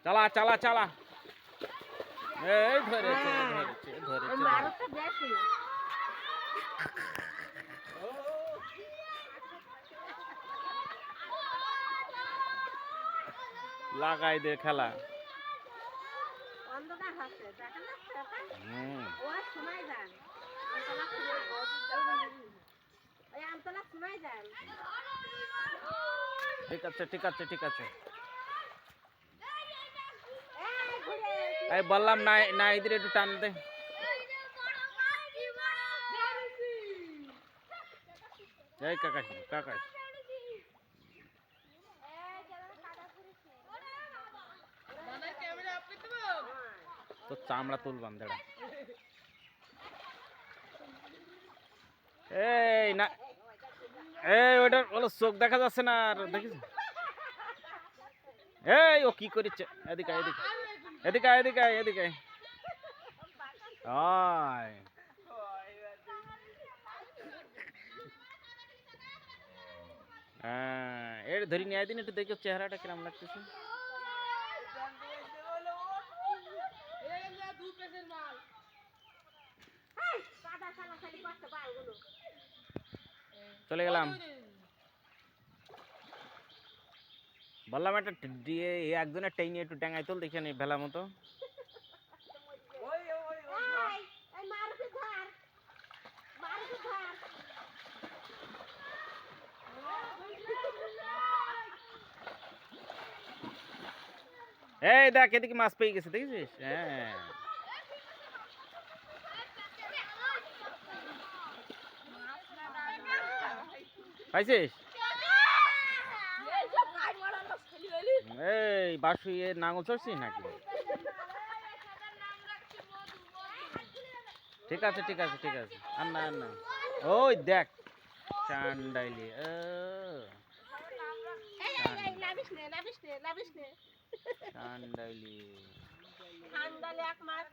চালা চালা চালা এই ধরেছে ধরেছে ধরেছে মারটা বেশি লাগাই দে খেলা অন্ধকার হচ্ছে দেখা যাচ্ছে হুম ও সময় যান ওই আমতলা সময় যান ঠিক আছে ঠিক আছে ঠিক আছে এই ঘুরে এই বললাম না না ইধর একটু টান দে এই কাকাশ কাকাশ তো চামড়া তুলবাম দাঁড়া এই না এই ওইটা বলো চোখ দেখা যাচ্ছে না আর দেখিস এই ও কি করেছে এদিকে আয়, এদিকে এদিকে আয়, এদিকে আয়, এদিকে আয়। আয় হ্যাঁ এর ধরি নিয়ে আয় দিন একটু দেখো চেহারাটা কিরম লাগতেছে কাদা চালা খালি করতে পারগুলো চলে গেলাম বললাম একটা দিয়ে একজনের টেনে একটু ট্যাঙ্গাই তোল দেখে নি ভেলা মতো এই মারুতি ধর মারুতি ধর এই দেখ এদিকে মাছ পেয়ে গেছে দেখেছিস হ্যাঁ পাইছিস এই বাসু এ নাঙল চড়ছিস নাকি ঠিক আছে ঠিক আছে ঠিক আছে আর না আর না ওই দেখ চান্ডাইলি চান্ডাইলি ঠান্ডা এক মাস